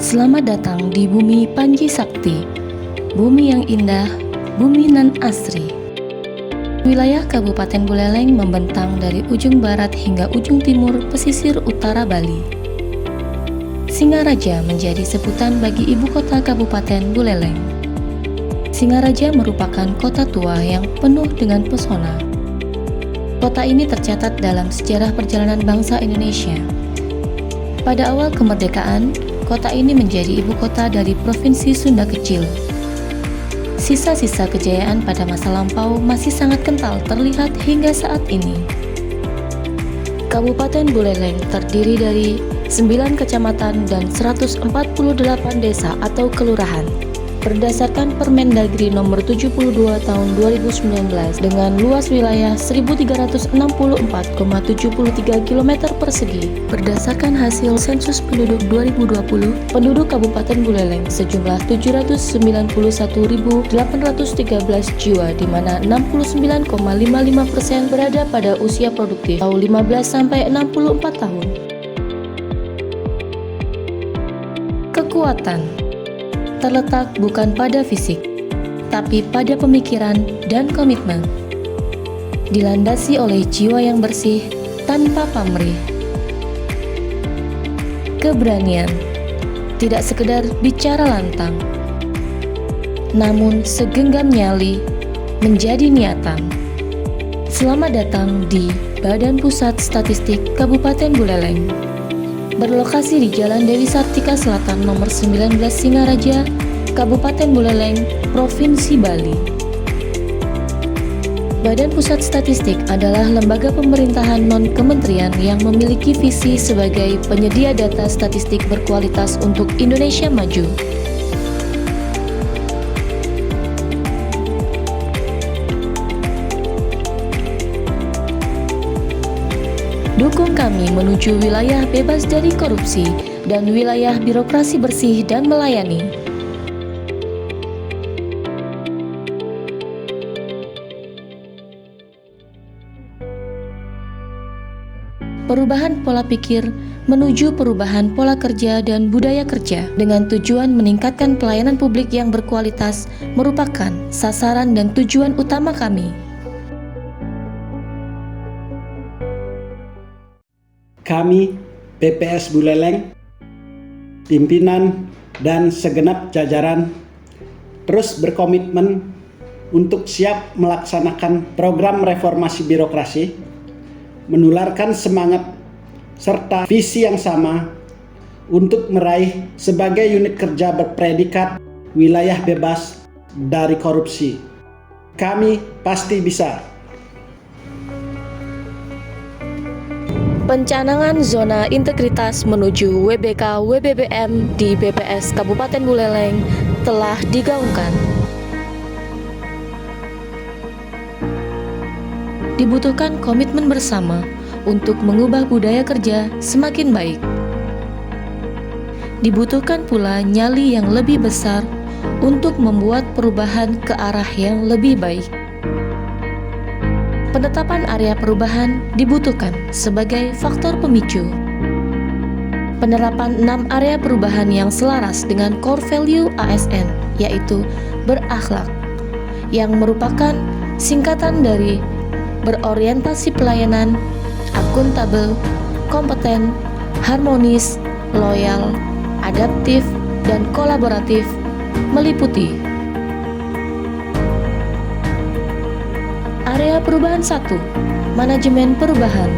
Selamat datang di bumi Panji Sakti, bumi yang indah, bumi nan asri. Wilayah Kabupaten Buleleng membentang dari ujung barat hingga ujung timur pesisir utara Bali. Singaraja menjadi sebutan bagi ibu kota Kabupaten Buleleng. Singaraja merupakan kota tua yang penuh dengan pesona. Kota ini tercatat dalam sejarah perjalanan bangsa Indonesia. Pada awal kemerdekaan, kota ini menjadi ibu kota dari Provinsi Sunda Kecil. Sisa-sisa kejayaan pada masa lampau masih sangat kental terlihat hingga saat ini. Kabupaten Buleleng terdiri dari 9 kecamatan dan 148 desa atau kelurahan. Berdasarkan Permendagri nomor 72 tahun 2019 dengan luas wilayah 1364,73 km persegi. Berdasarkan hasil sensus penduduk 2020, penduduk Kabupaten Buleleng sejumlah 791.813 jiwa, di mana 69,55% berada pada usia produktif atau 15 sampai 64 tahun. Kekuatan terletak bukan pada fisik, tapi pada pemikiran dan komitmen. Dilandasi oleh jiwa yang bersih tanpa pamrih. Keberanian, tidak sekedar bicara lantang, namun segenggam nyali menjadi niatan. Selamat datang di Badan Pusat Statistik Kabupaten Buleleng. Berlokasi di Jalan Dewi Sartika Selatan nomor 19 Singaraja, Kabupaten Buleleng, Provinsi Bali. Badan Pusat Statistik adalah lembaga pemerintahan non-kementerian yang memiliki visi sebagai penyedia data statistik berkualitas untuk Indonesia maju. Dukung kami menuju wilayah bebas dari korupsi dan wilayah birokrasi bersih dan melayani. Perubahan pola pikir menuju perubahan pola kerja dan budaya kerja dengan tujuan meningkatkan pelayanan publik yang berkualitas merupakan sasaran dan tujuan utama kami. Kami, PPS Buleleng, pimpinan dan segenap jajaran terus berkomitmen untuk siap melaksanakan program reformasi birokrasi, menularkan semangat serta visi yang sama untuk meraih sebagai unit kerja berpredikat wilayah bebas dari korupsi. Kami pasti bisa. Pencanangan zona integritas menuju WBK WBBM di BPS Kabupaten Buleleng telah digaungkan. Dibutuhkan komitmen bersama untuk mengubah budaya kerja semakin baik. Dibutuhkan pula nyali yang lebih besar untuk membuat perubahan ke arah yang lebih baik. Penetapan area perubahan dibutuhkan sebagai faktor pemicu. Penerapan 6 area perubahan yang selaras dengan core value ASN, yaitu berakhlak, yang merupakan singkatan dari berorientasi pelayanan, akuntabel, kompeten, harmonis, loyal, adaptif, dan kolaboratif, meliputi Area Perubahan 1, Manajemen Perubahan,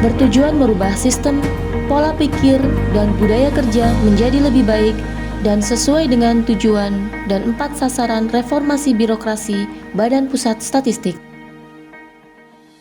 bertujuan merubah sistem, pola pikir, dan budaya kerja menjadi lebih baik dan sesuai dengan tujuan dan 4 sasaran reformasi birokrasi Badan Pusat Statistik.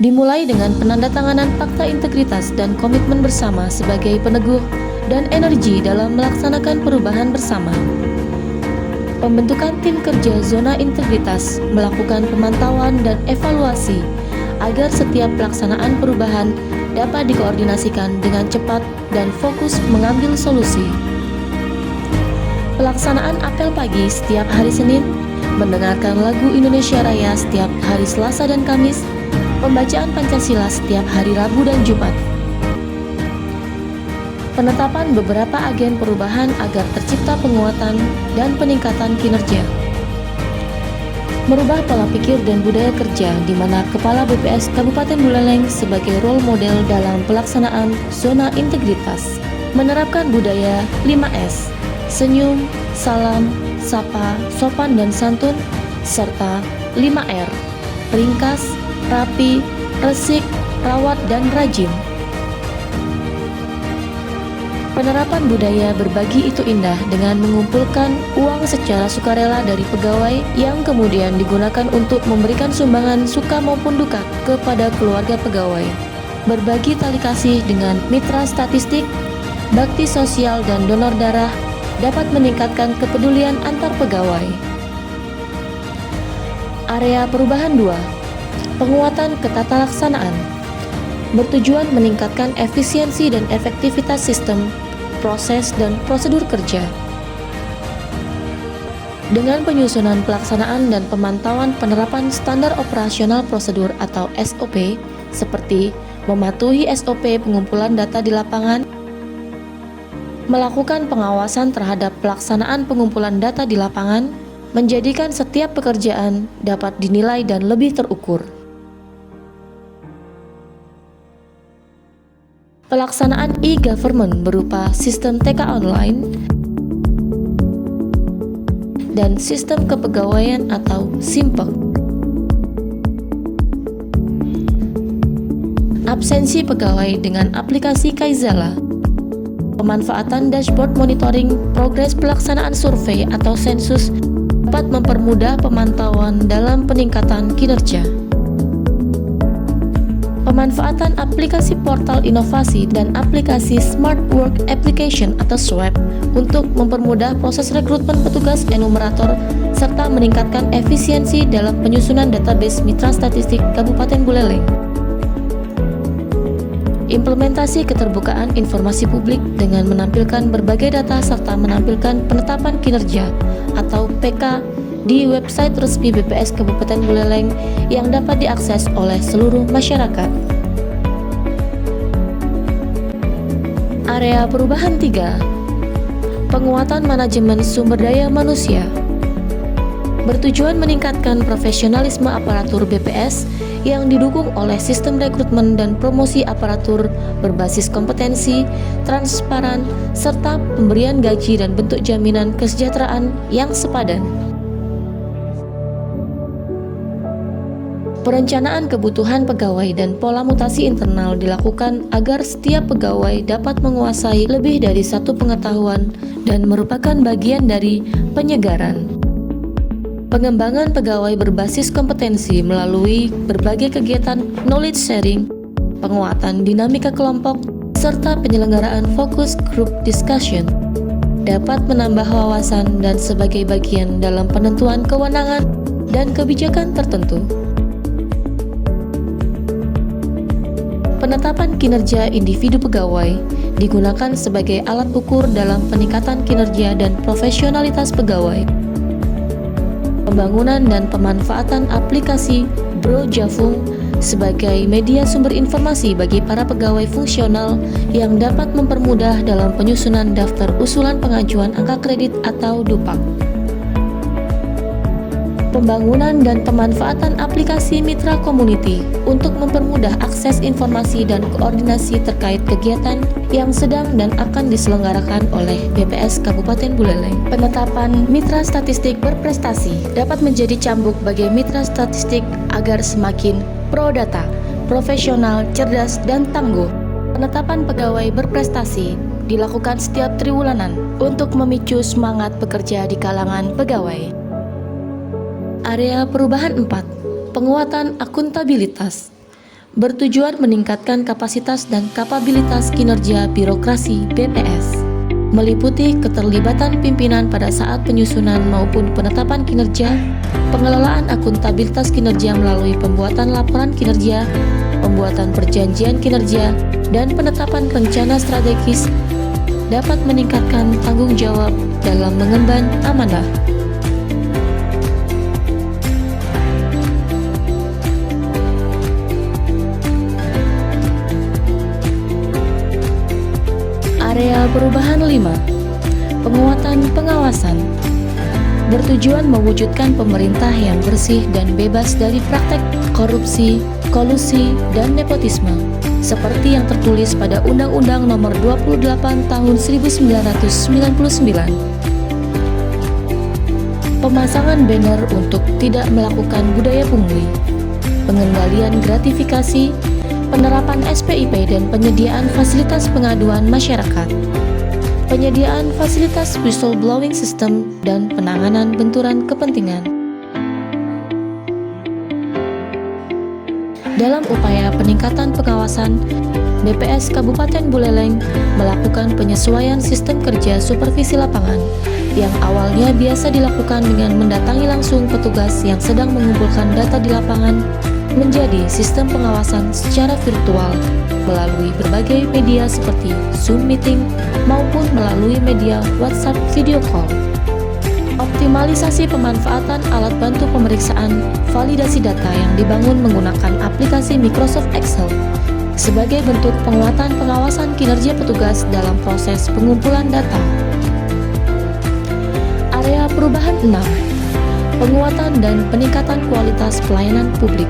Dimulai dengan penandatanganan fakta integritas dan komitmen bersama sebagai peneguh dan energi dalam melaksanakan perubahan bersama. Pembentukan tim kerja zona integritas melakukan pemantauan dan evaluasi agar setiap pelaksanaan perubahan dapat dikoordinasikan dengan cepat dan fokus mengambil solusi. Pelaksanaan apel pagi setiap hari Senin, mendengarkan lagu Indonesia Raya setiap hari Selasa dan Kamis, pembacaan Pancasila setiap hari Rabu dan Jumat. Penetapan beberapa agen perubahan agar tercipta penguatan dan peningkatan kinerja. Merubah pola pikir dan budaya kerja di mana Kepala BPS Kabupaten Buleleng sebagai role model dalam pelaksanaan zona integritas. Menerapkan budaya 5S, senyum, salam, sapa, sopan dan santun, serta 5R, ringkas, rapi, resik, rawat dan rajin. Penerapan budaya berbagi itu indah dengan mengumpulkan uang secara sukarela dari pegawai yang kemudian digunakan untuk memberikan sumbangan suka maupun duka kepada keluarga pegawai. Berbagi tali kasih dengan mitra statistik, bakti sosial dan donor darah dapat meningkatkan kepedulian antar pegawai. Area perubahan 2. Penguatan ketatalaksanaan. Bertujuan meningkatkan efisiensi dan efektivitas sistem, proses, dan prosedur kerja. Dengan penyusunan pelaksanaan dan pemantauan penerapan standar operasional prosedur atau SOP, seperti mematuhi SOP pengumpulan data di lapangan, melakukan pengawasan terhadap pelaksanaan pengumpulan data di lapangan, menjadikan setiap pekerjaan dapat dinilai dan lebih terukur. Pelaksanaan e-government berupa sistem TK online dan sistem kepegawaian atau SIMPEK. Absensi pegawai dengan aplikasi Kaizala. Pemanfaatan dashboard monitoring progres pelaksanaan survei atau sensus dapat mempermudah pemantauan dalam peningkatan kinerja. Pemanfaatan aplikasi portal inovasi dan aplikasi Smart Work Application atau SWAP untuk mempermudah proses rekrutmen petugas enumerator serta meningkatkan efisiensi dalam penyusunan database mitra statistik Kabupaten Buleleng. Implementasi keterbukaan informasi publik dengan menampilkan berbagai data serta menampilkan penetapan kinerja atau PK di website resmi BPS Kabupaten Buleleng yang dapat diakses oleh seluruh masyarakat. Area perubahan 3. Penguatan manajemen sumber daya manusia. Bertujuan meningkatkan profesionalisme aparatur BPS yang didukung oleh sistem rekrutmen dan promosi aparatur berbasis kompetensi, transparan, serta pemberian gaji dan bentuk jaminan kesejahteraan yang sepadan. Perencanaan kebutuhan pegawai dan pola mutasi internal dilakukan agar setiap pegawai dapat menguasai lebih dari satu pengetahuan dan merupakan bagian dari penyegaran. Pengembangan pegawai berbasis kompetensi melalui berbagai kegiatan knowledge sharing, penguatan dinamika kelompok, serta penyelenggaraan focus group discussion dapat menambah wawasan dan sebagai bagian dalam penentuan kewenangan dan kebijakan tertentu. Penetapan kinerja individu pegawai digunakan sebagai alat ukur dalam peningkatan kinerja dan profesionalitas pegawai. Pembangunan dan pemanfaatan aplikasi Bro Jafung sebagai media sumber informasi bagi para pegawai fungsional yang dapat mempermudah dalam penyusunan daftar usulan pengajuan angka kredit atau DUPAK. Pembangunan dan pemanfaatan aplikasi Mitra Community untuk mempermudah akses informasi dan koordinasi terkait kegiatan yang sedang dan akan diselenggarakan oleh BPS Kabupaten Buleleng. Penetapan mitra statistik berprestasi dapat menjadi cambuk bagi mitra statistik agar semakin pro data, profesional, cerdas, dan tangguh. Penetapan pegawai berprestasi dilakukan setiap triwulanan untuk memicu semangat bekerja di kalangan pegawai. Area perubahan 4. Penguatan akuntabilitas. Bertujuan meningkatkan kapasitas dan kapabilitas kinerja birokrasi BPS, meliputi keterlibatan pimpinan pada saat penyusunan maupun penetapan kinerja, pengelolaan akuntabilitas kinerja melalui pembuatan laporan kinerja, pembuatan perjanjian kinerja, dan penetapan rencana strategis dapat meningkatkan tanggung jawab dalam mengemban amanah. Area perubahan 5. Penguatan pengawasan. Bertujuan mewujudkan pemerintah yang bersih dan bebas dari praktek korupsi, kolusi, dan nepotisme, seperti yang tertulis pada Undang-Undang Nomor 28 Tahun 1999. Pemasangan banner untuk tidak melakukan budaya pungli, pengendalian gratifikasi, penerapan SPIP dan penyediaan fasilitas pengaduan masyarakat, penyediaan fasilitas whistleblowing system, dan penanganan benturan kepentingan. Dalam upaya peningkatan pengawasan, BPS Kabupaten Buleleng melakukan penyesuaian sistem kerja supervisi lapangan yang awalnya biasa dilakukan dengan mendatangi langsung petugas yang sedang mengumpulkan data di lapangan menjadi sistem pengawasan secara virtual melalui berbagai media seperti Zoom Meeting maupun melalui media WhatsApp video call. Optimalisasi pemanfaatan alat bantu pemeriksaan validasi data yang dibangun menggunakan aplikasi Microsoft Excel sebagai bentuk penguatan pengawasan kinerja petugas dalam proses pengumpulan data. Area perubahan 6. Penguatan dan peningkatan kualitas pelayanan publik.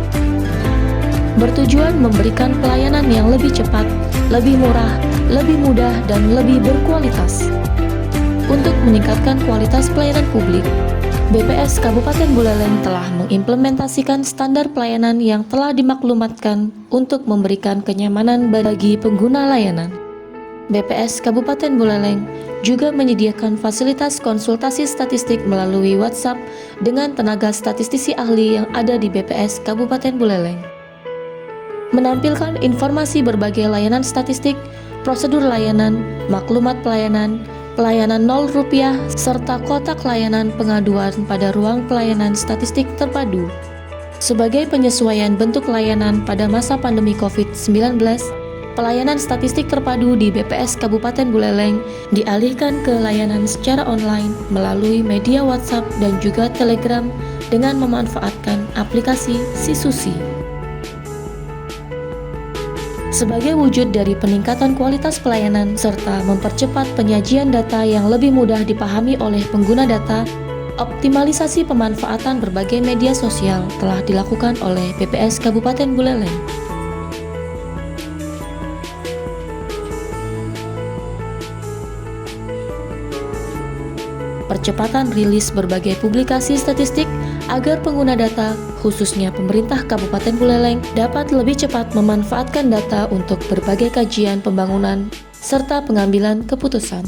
Bertujuan memberikan pelayanan yang lebih cepat, lebih murah, lebih mudah, dan lebih berkualitas. Untuk meningkatkan kualitas pelayanan publik, BPS Kabupaten Buleleng telah mengimplementasikan standar pelayanan yang telah dimaklumatkan untuk memberikan kenyamanan bagi pengguna layanan. BPS Kabupaten Buleleng juga menyediakan fasilitas konsultasi statistik melalui WhatsApp dengan tenaga statistisi ahli yang ada di BPS Kabupaten Buleleng. Menampilkan informasi berbagai layanan statistik, prosedur layanan, maklumat pelayanan, pelayanan Rp0, serta kotak layanan pengaduan pada ruang pelayanan statistik terpadu. Sebagai penyesuaian bentuk layanan pada masa pandemi COVID-19, pelayanan statistik terpadu di BPS Kabupaten Buleleng dialihkan ke layanan secara online melalui media WhatsApp dan juga Telegram dengan memanfaatkan aplikasi Sisusi. Sebagai wujud dari peningkatan kualitas pelayanan serta mempercepat penyajian data yang lebih mudah dipahami oleh pengguna data, optimalisasi pemanfaatan berbagai media sosial telah dilakukan oleh BPS Kabupaten Buleleng. Percepatan rilis berbagai publikasi statistik agar pengguna data, khususnya pemerintah Kabupaten Buleleng, dapat lebih cepat memanfaatkan data untuk berbagai kajian pembangunan serta pengambilan keputusan.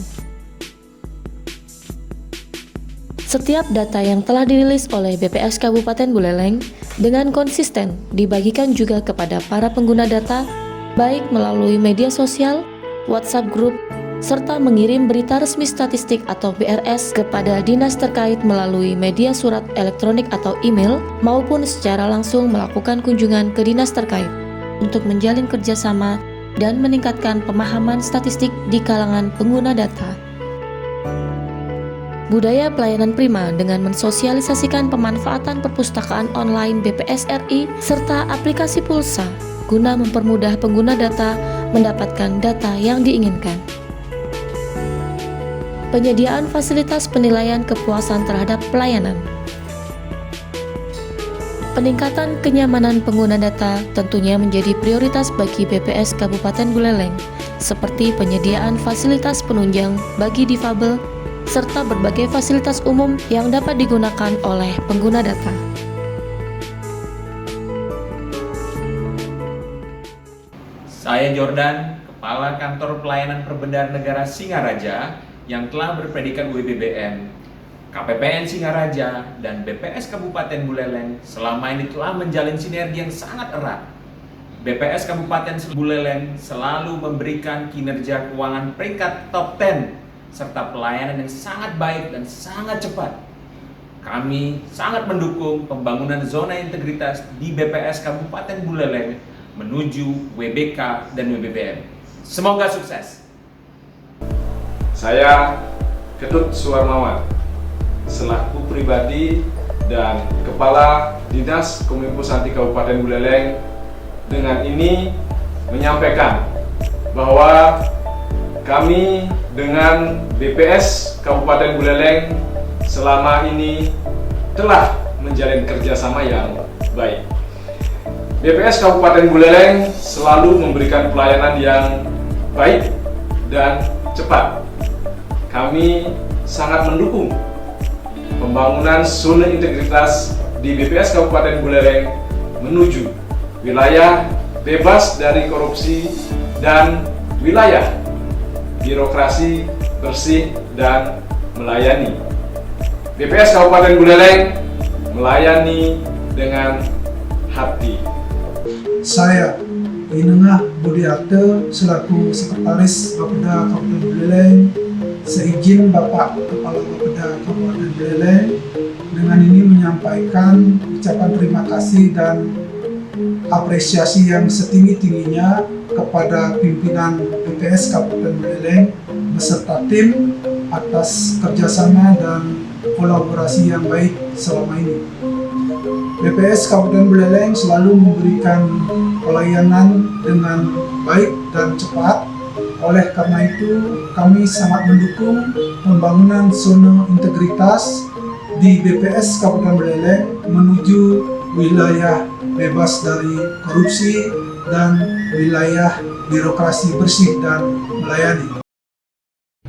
Setiap data yang telah dirilis oleh BPS Kabupaten Buleleng dengan konsisten dibagikan juga kepada para pengguna data, baik melalui media sosial, WhatsApp Group, serta mengirim berita resmi statistik atau BRS kepada dinas terkait melalui media surat elektronik atau email maupun secara langsung melakukan kunjungan ke dinas terkait untuk menjalin kerjasama dan meningkatkan pemahaman statistik di kalangan pengguna data. Budaya pelayanan prima dengan mensosialisasikan pemanfaatan perpustakaan online BPS RI serta aplikasi pulsa guna mempermudah pengguna data mendapatkan data yang diinginkan. Penyediaan fasilitas penilaian kepuasan terhadap pelayanan. Peningkatan kenyamanan pengguna data tentunya menjadi prioritas bagi BPS Kabupaten Buleleng, seperti penyediaan fasilitas penunjang bagi difabel, serta berbagai fasilitas umum yang dapat digunakan oleh pengguna data. Saya Jordan, Kepala Kantor Pelayanan Perbendaharian Negara Singaraja, yang telah berpredikat WBBM, KPPN Singaraja, dan BPS Kabupaten Buleleng selama ini telah menjalin sinergi yang sangat erat. BPS Kabupaten Buleleng selalu memberikan kinerja keuangan peringkat top 10 serta pelayanan yang sangat baik dan sangat cepat. Kami sangat mendukung pembangunan zona integritas di BPS Kabupaten Buleleng menuju WBK dan WBBM. Semoga sukses. Saya Ketut Suwarmawan, selaku pribadi dan Kepala Dinas Kominfo Santi Kabupaten Buleleng, dengan ini menyampaikan bahwa kami dengan BPS Kabupaten Buleleng selama ini telah menjalin kerjasama yang baik. BPS Kabupaten Buleleng selalu memberikan pelayanan yang baik dan cepat. Kami sangat mendukung pembangunan zona integritas di BPS Kabupaten Buleleng menuju wilayah bebas dari korupsi dan wilayah birokrasi bersih dan melayani. BPS Kabupaten Buleleng melayani dengan hati. Saya, Inengah Budiarte, selaku Sekretaris Bapeda Kabupaten Buleleng, seizin Bapak Kepala Bapeda Kabupaten Buleleng dengan ini menyampaikan ucapan terima kasih dan apresiasi yang setinggi-tingginya kepada pimpinan BPS Kabupaten Buleleng beserta tim atas kerjasama dan kolaborasi yang baik selama ini. BPS Kabupaten Buleleng selalu memberikan pelayanan dengan baik dan cepat. Oleh karena itu, kami sangat mendukung pembangunan zona integritas di BPS Kabupaten Buleleng menuju wilayah bebas dari korupsi dan wilayah birokrasi bersih dan melayani.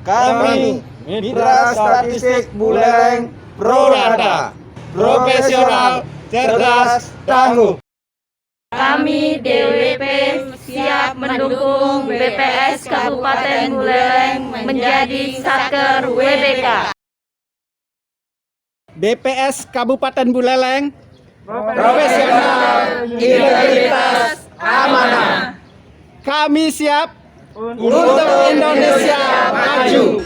Kami, Mitra Statistik Buleleng, Pro Data, profesional, cerdas, tangguh. Kami DWP siap mendukung BPS Kabupaten Buleleng menjadi Satker WBK. BPS Kabupaten Buleleng Profesional, integritas, amanah. kami siap Untuk Indonesia maju.